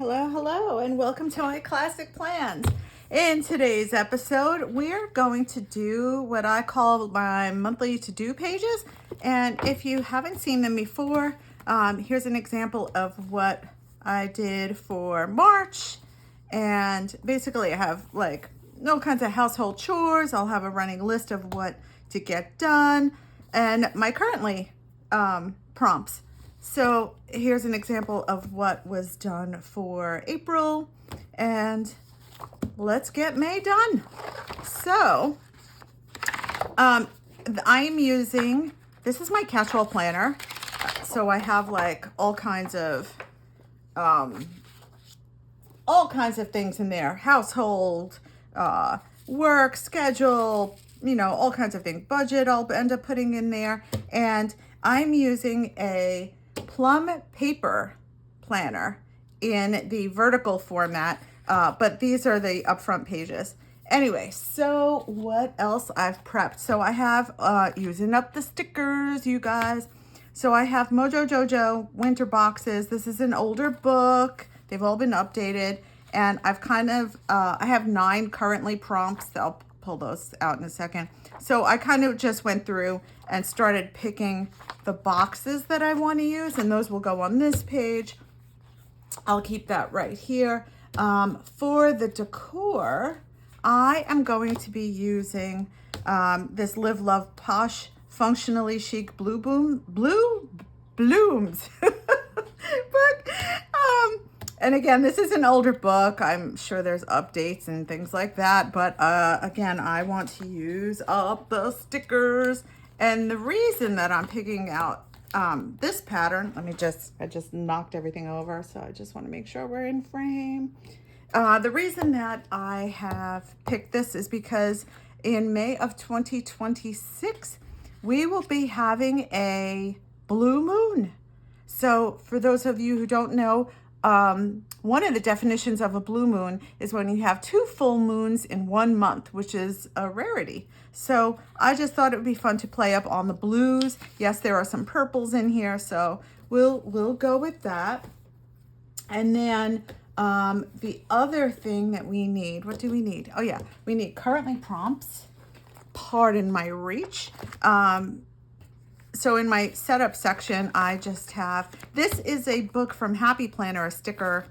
Hello, and welcome to my classic plans. In today's episode, we're going to do what I call my monthly to-do pages. And if you haven't seen them before, here's an example of what I did for March. And basically I have like all kinds of household chores. I'll have a running list of what to get done and my currently prompts. So here's an example of what was done for April, and let's get May done. So I am using, this is my catch-all planner. So I have like all kinds of things in there: household, work, schedule, all kinds of things. Budget I'll end up putting in there. And I'm using a plum paper planner in the vertical format, but these are the upfront pages. Anyway, so what else I've prepped? So I have, using up the stickers, you guys. So I have Mojo Jojo winter boxes. This is an older book. They've all been updated. And I've I have 9 currently prompts. I'll pull those out in a second. So I kind of just went through and started picking the boxes that I want to use, and those will go on this page. I'll keep that right here. For the decor, I am going to be using this Live Love Posh Functionally Chic blooms. And again, this is an older book. I'm sure there's updates and things like that. But again, I want to use up the stickers. And the reason that I'm picking out this pattern, I just knocked everything over. So I just want to make sure we're in frame. The reason that I have picked this is because in May of 2026, we will be having a blue moon. So for those of you who don't know, one of the definitions of a blue moon is when you have 2 full moons in 1 month, which is a rarity. So I just thought it would be fun to play up on the blues. Yes, there are some purples in here, so we'll go with that. And then the other thing that we need, what do we need? Oh yeah, we need currently prompts. Pardon my reach. So in my setup section, I just have, this is a book from Happy Planner, a sticker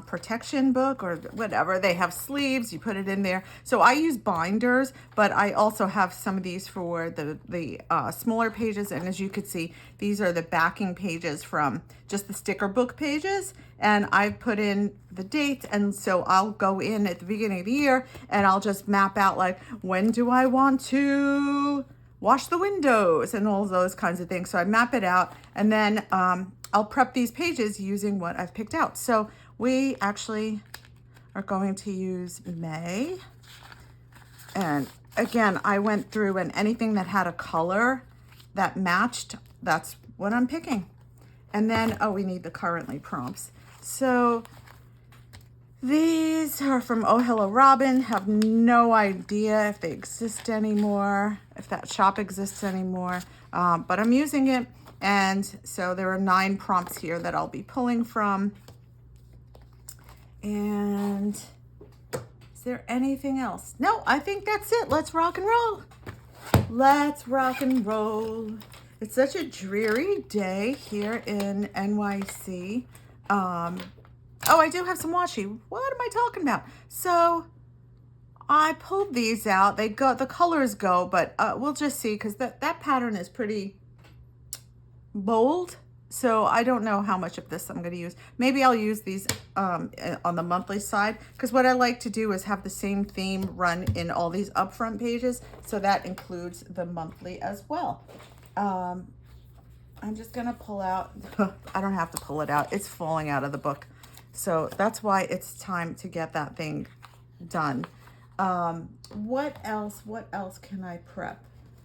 protection book or whatever. They have sleeves, you put it in there. So I use binders, but I also have some of these for the smaller pages. And as you can see, these are the backing pages from just the sticker book pages. And I've put in the dates. And so I'll go in at the beginning of the year and I'll just map out like, when do I want to wash the windows and all those kinds of things. So I map it out, and then I'll prep these pages using what I've picked out. So we actually are going to use May. And again, I went through, and anything that had a color that matched, that's what I'm picking. And then, oh, we need the currently prompts. So these are from Oh Hello Robin. Have no idea if they exist anymore, if that shop exists anymore, but I'm using it. And so there are 9 prompts here that I'll be pulling from. And is there anything else? No, I think that's it. Let's rock and roll. Let's rock and roll. It's such a dreary day here in NYC. Oh, I do have some washi. What am I talking about? So I pulled these out. They go, the colors go, but we'll just see, because that pattern is pretty bold. So I don't know how much of this I'm going to use. Maybe I'll use these on the monthly side, because what I like to do is have the same theme run in all these upfront pages. So that includes the monthly as well. I'm just going to pull out. I don't have to pull it out. It's falling out of the book. So that's why it's time to get that thing done. What else can I prep?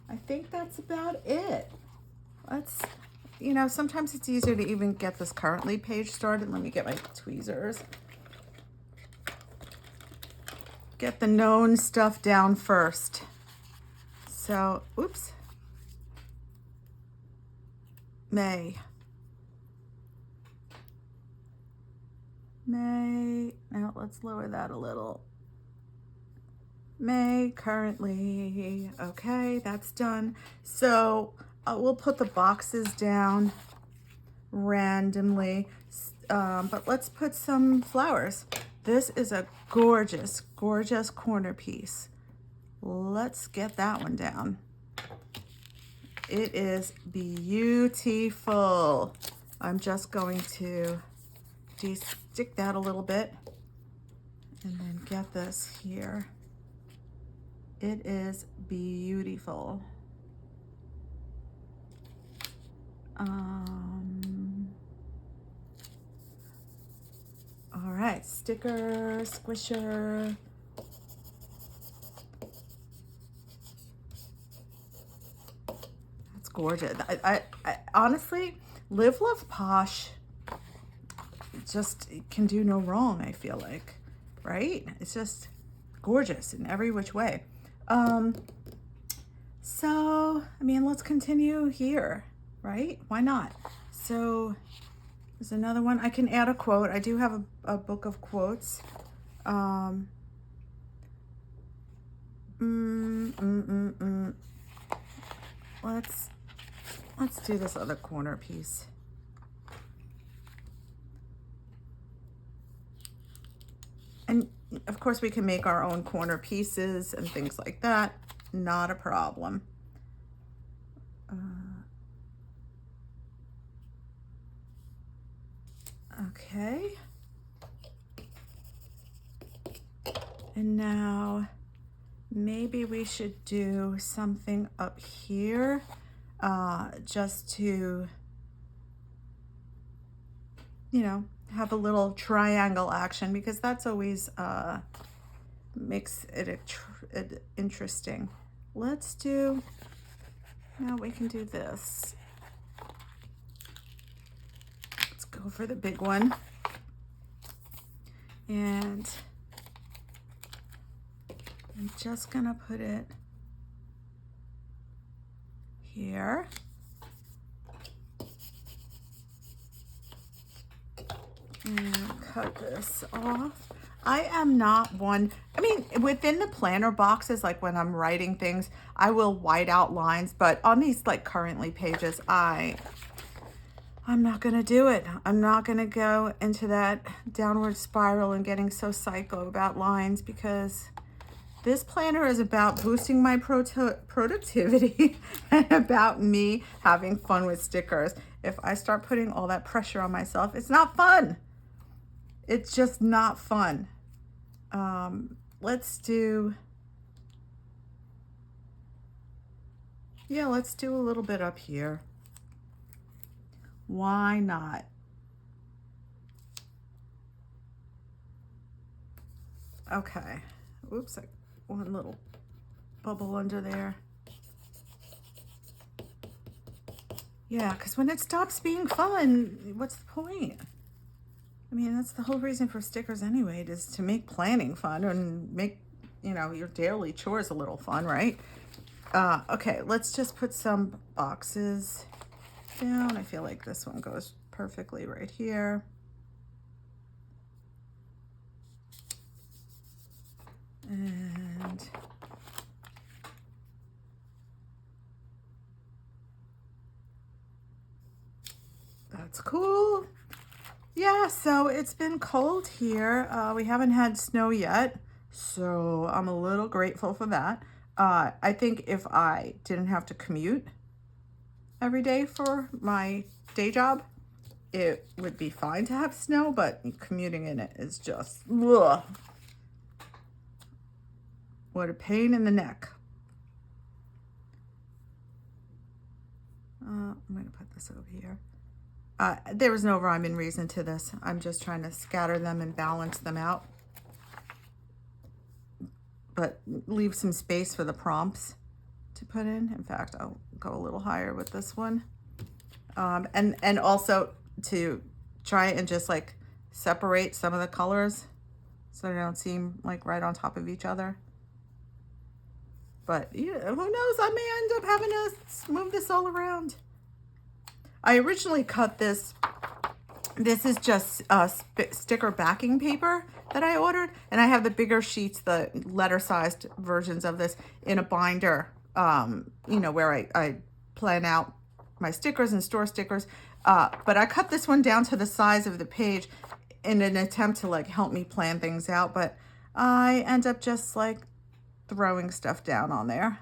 I think that's about it. Sometimes it's easier to even get this currently page started. Let me get my tweezers. Get the known stuff down first. So, oops. May. May, now let's lower that a little. May currently, okay, that's done. So we'll put the boxes down randomly, but let's put some flowers. This is a gorgeous, gorgeous corner piece. Let's get that one down. It is beautiful. I'm just going to de-stick that a little bit and then get this here. It is beautiful. All right, sticker, squisher. That's gorgeous. I honestly, Live Love Posh just can do no wrong, I feel like, right? It's just gorgeous in every which way. So, I mean, let's continue here, right? Why not? So there's another one. I can add a quote. I do have a book of quotes. Let's do this other corner piece. And of course we can make our own corner pieces and things like that. Not a problem. Okay. And now maybe we should do something up here, just to, you know, have a little triangle action, because that's always makes it interesting. Let's do, now we can do this. Let's go for the big one. And I'm just gonna put it here. And cut this off. I am not one, I mean, within the planner boxes, like when I'm writing things, I will white out lines, but on these like currently pages, I'm not gonna do it. I'm not gonna go into that downward spiral and getting so psycho about lines, because this planner is about boosting my productivity and about me having fun with stickers. If I start putting all that pressure on myself, it's not fun. It's just not fun. Let's do a little bit up here. Why not? Okay. Oops, one little bubble under there. Yeah, because when it stops being fun, what's the point? I mean, that's the whole reason for stickers anyway, is to make planning fun and make, you know, your daily chores a little fun, right? Okay, let's just put some boxes down. I feel like this one goes perfectly right here. And that's cool. Yeah, so it's been cold here. We haven't had snow yet, so I'm a little grateful for that. I think if I didn't have to commute every day for my day job, it would be fine to have snow, but commuting in it is just, ugh. What a pain in the neck. I'm going to put this over here. There was no rhyme and reason to this. I'm just trying to scatter them and balance them out, but leave some space for the prompts to put in. In fact, I'll go a little higher with this one. And also to try and just like separate some of the colors so they don't seem like right on top of each other. But yeah, who knows? I may end up having to move this all around. I originally cut this This is just sticker backing paper that I ordered, and I have the bigger sheets, the letter-sized versions of this in a binder, you know, where I plan out my stickers and store stickers. But I cut this one down to the size of the page in an attempt to like help me plan things out, but I end up just like throwing stuff down on there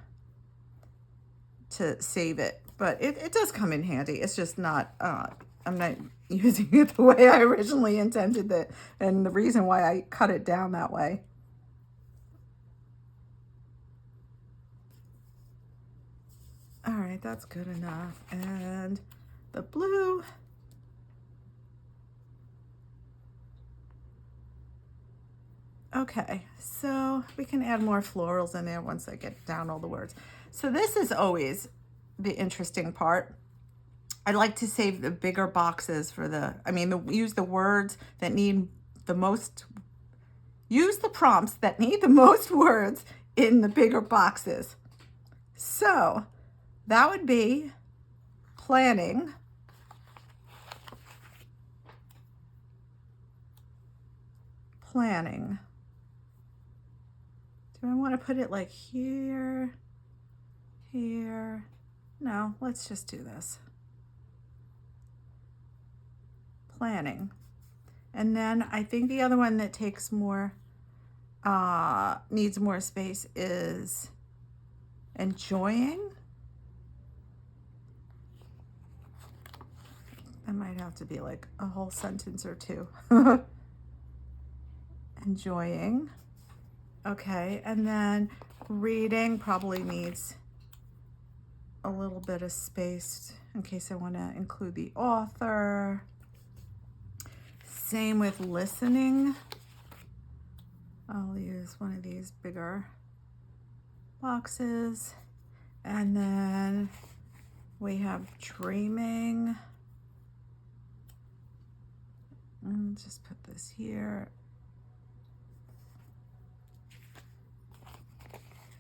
to save it. But it does come in handy. It's just not, I'm not using it the way I originally intended it, and the reason why I cut it down that way. All right, that's good enough. And the blue. Okay, so we can add more florals in there once I get down all the words. So this is always the interesting part. I like to save the bigger boxes for use the words that need the most, use the prompts that need the most words in the bigger boxes. So that would be planning, planning. Do I want to put it like here, here? No, let's just do this. Planning. And then I think the other one that takes more, needs more space is enjoying. That might have to be like a whole sentence or two. Enjoying. Okay, and then reading probably needs a little bit of space in case I want to include the author. Same with listening. I'll use one of these bigger boxes. And then we have dreaming. And just put this here.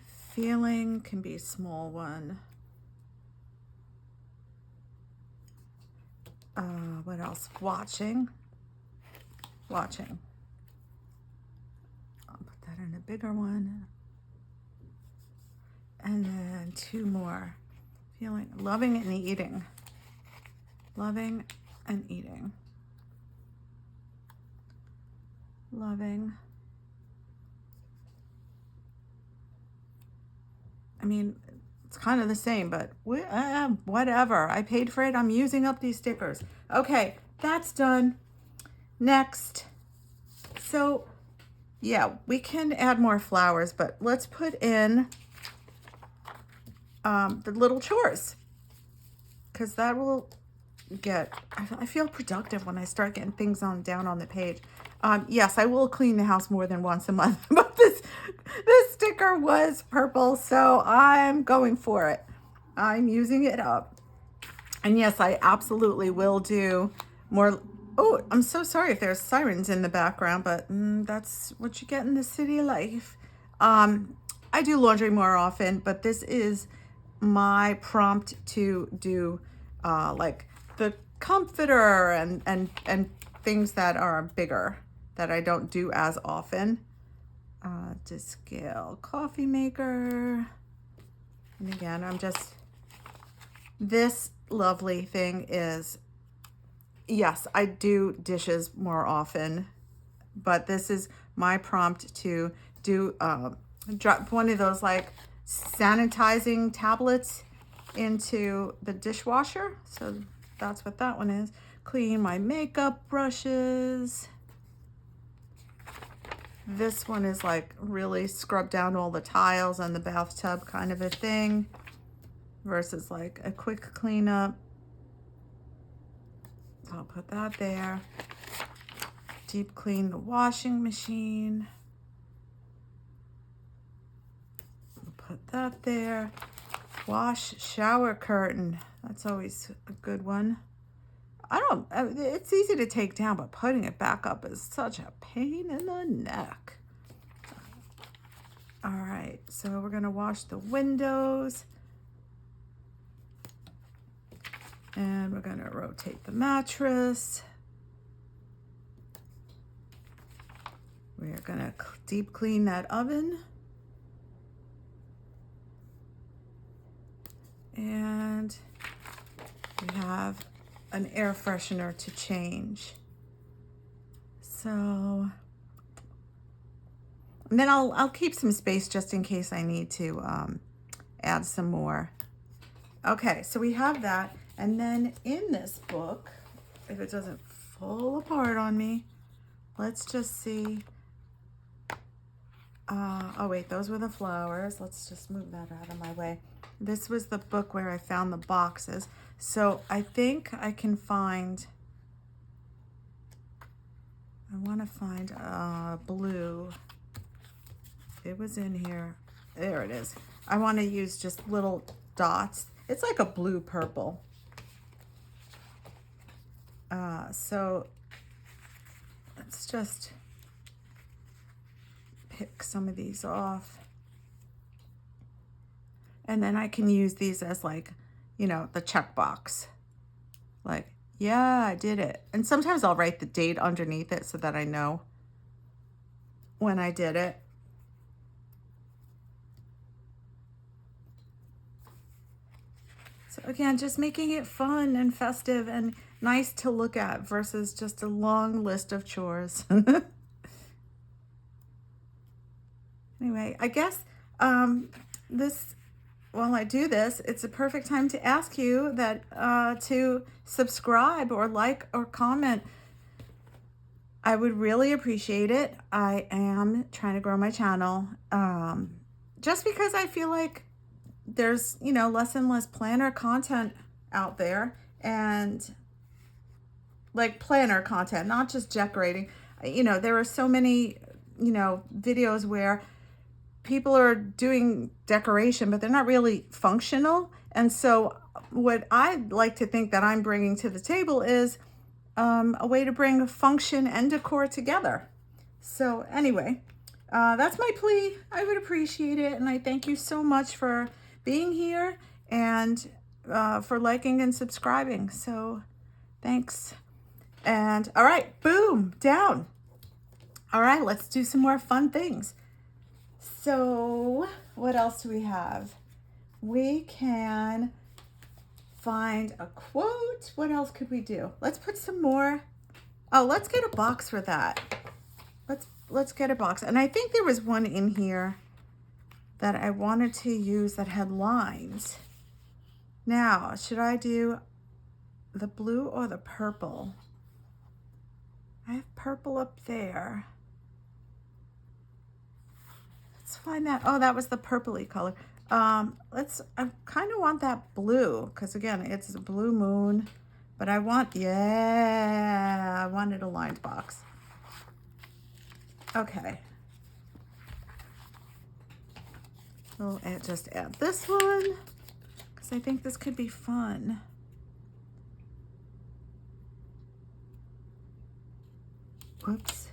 Feeling can be a small one. What else? Watching. Watching. I'll put that in a bigger one. And then two more. Feeling, loving and eating. Loving and eating. Loving. I mean, it's kind of the same, but whatever. I paid for it. I'm using up these stickers. Okay, that's done. Next. So, yeah, we can add more flowers, but let's put in the little chores, because that will get, I feel productive when I start getting things down on the page. Yes, I will clean the house more than once a month, but this sticker was purple, so I'm going for it. I'm using it up. And yes, I absolutely will do more. Oh, I'm so sorry if there's sirens in the background, but that's what you get in the city life. I do laundry more often, but this is my prompt to do like the comforter and things that are bigger that I don't do as often. To scale coffee maker. And again, this lovely thing is, yes, I do dishes more often, but this is my prompt to do, drop one of those like sanitizing tablets into the dishwasher. So that's what that one is. Clean my makeup brushes. This one is like really scrub down all the tiles on the bathtub kind of a thing versus like a quick cleanup. So I'll put that there. Deep clean the washing machine. I'll put that there. Wash shower curtain. That's always a good one. It's easy to take down, but putting it back up is such a pain in the neck. All right, so we're gonna wash the windows. And we're gonna rotate the mattress. We're gonna deep clean that oven. And we have an air freshener to change. So, and then I'll keep some space just in case I need to add some more. Okay, so we have that. And then in this book, if it doesn't fall apart on me, let's just see. Oh wait, those were the flowers. Let's just move that out of my way. This was the book where I found the boxes. So I think I can find, I want to find blue. It was in here. There it is. I want to use just little dots. It's like a blue purple. So let's just pick some of these off. And then I can use these as like, you know, the checkbox. Like, yeah, I did it. And sometimes I'll write the date underneath it so that I know when I did it. So again, just making it fun and festive and nice to look at versus just a long list of chores. Anyway, I guess while I do this, it's a perfect time to ask you that to subscribe or like or comment. I would really appreciate it. I am trying to grow my channel just because I feel like there's, you know, less and less planner content out there, and like planner content, not just decorating. You know, there are so many, you know, videos where people are doing decoration, but they're not really functional. And so what I'd like to think that I'm bringing to the table is a way to bring function and decor together. So anyway, that's my plea. I would appreciate it. And I thank you so much for being here and for liking and subscribing. So thanks. And all right, boom, down. All right, let's do some more fun things. So what else do we have? We can find a quote. What else could we do? Let's put some more. Oh, let's get a box for that. Let's get a box. And I think there was one in here that I wanted to use that had lines. Now, should I do the blue or the purple? I have purple up there. Let's find that. Oh, that was the purpley color. I kind of want that blue because again, it's a blue moon, but I wanted a lined box. Okay. We'll just add this one because I think this could be fun. Whoops.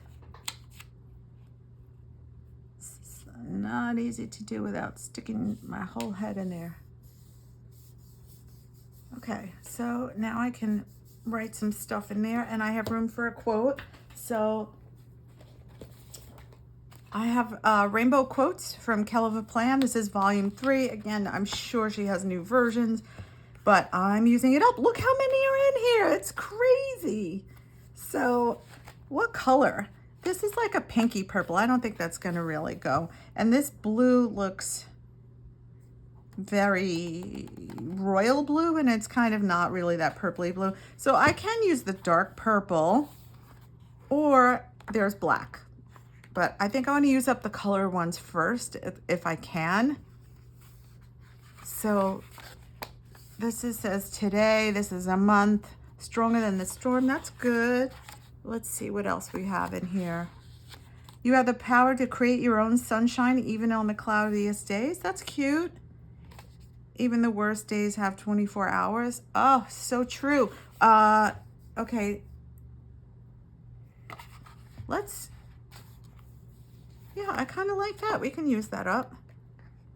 It's not easy to do without sticking my whole head in there. Okay, so now I can write some stuff in there and I have room for a quote. So I have rainbow quotes from Kelva Plan. This is volume 3. Again, I'm sure she has new versions, but I'm using it up. Look how many are in here. It's crazy. So what color? This is like a pinky purple. I don't think that's going to really go. And this blue looks very royal blue, and it's kind of not really that purpley blue. So I can use the dark purple, or there's black. But I think I want to use up the color ones first, if I can. So this says today, this is a month, stronger than the storm. That's good. Let's see what else we have in here. You have the power to create your own sunshine, even on the cloudiest days. That's cute. Even the worst days have 24 hours. Oh, so true. Okay. Yeah, I kind of like that. We can use that up.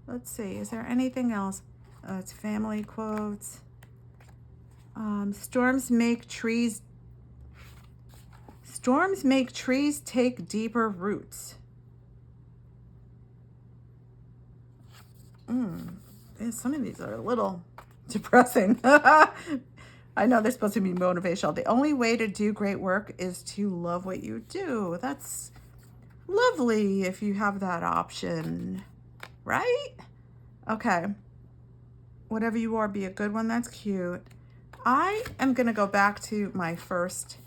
Let's see. Is there anything else? It's family Storms make trees take deeper roots. Some of these are a little depressing. I know they're supposed to be motivational. The only way to do great work is to love what you do. That's lovely if you have that option, right? Okay. Whatever you are, be a good one. That's cute. I am going to go back to my first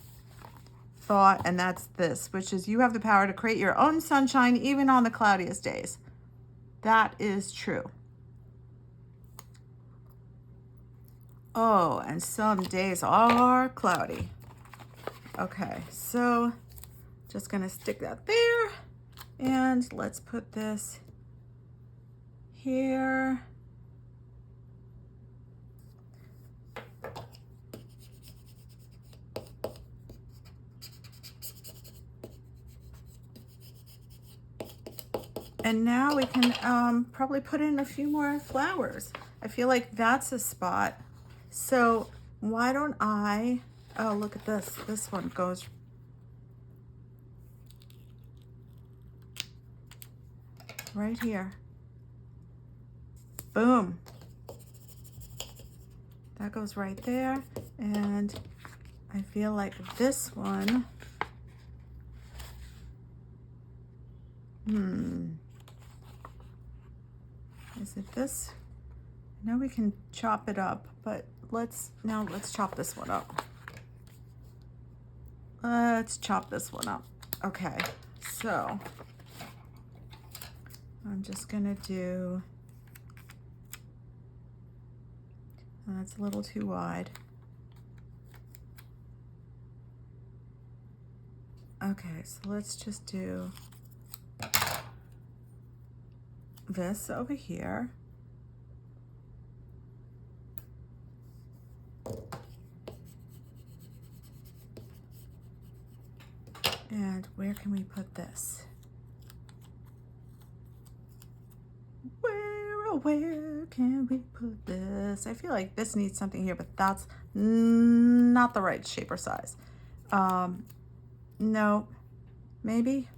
thought, and that's this, which is you have the power to create your own sunshine even on the cloudiest days. That is true. Oh, and some days are cloudy. Okay, so just gonna stick that there, and let's put this here. And now we can probably put in a few more flowers. I feel like that's a spot. So why don't I, oh, look at this. This one goes right here. Boom. That goes right there. And I feel like this one, is it this? Now we can chop it up, but let's chop this one up. Let's chop this one up. Okay, so I'm just gonna do, that's a little too wide. Okay, so let's just do this over here. And where can we put this? Where can we put this? I feel like this needs something here, but that's not the right shape or size. No, maybe.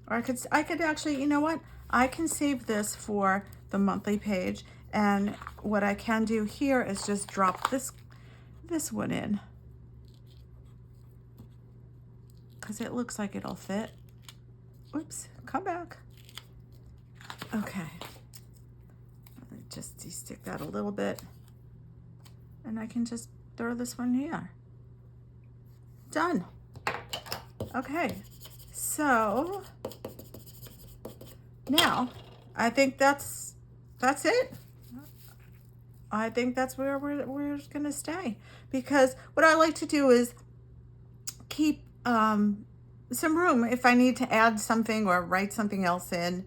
Or I could actually, you know what? I can save this for the monthly page, and what I can do here is just drop this one in, because it looks like it'll fit. Oops, come back. Okay, just de-stick that a little bit, and I can just throw this one here. Done. Okay, so now I think that's it. I think that's where we're gonna stay, because what I like to do is keep some room if I need to add something or write something else in.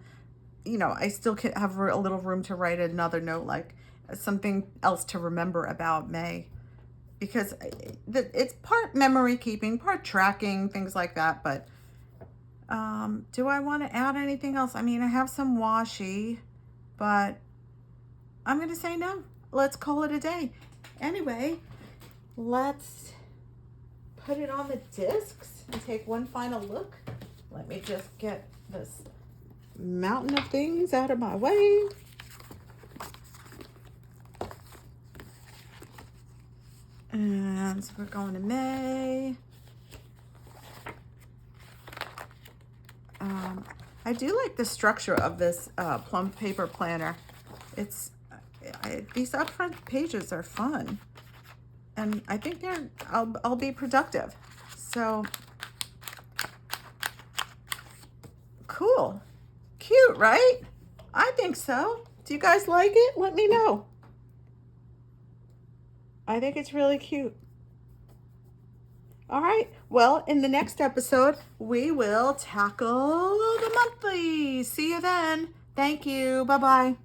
You know, I still can have a little room to write another note, like something else to remember about May, because it's part memory keeping, part tracking, things like that. But do I want to add anything else? I mean, I have some washi, but I'm going to say no. Let's call it a day. Anyway, let's put it on the discs and take one final look. Let me just get this mountain of things out of my way. And so we're going to May. I do like the structure of this plum paper planner. It's these upfront pages are fun, and I think I'll be productive. So cool, cute, right? I think so. Do you guys like it? Let me know. I think it's really cute. All right, well, in the next episode, we will tackle the monthly. See you then. Thank you. Bye-bye.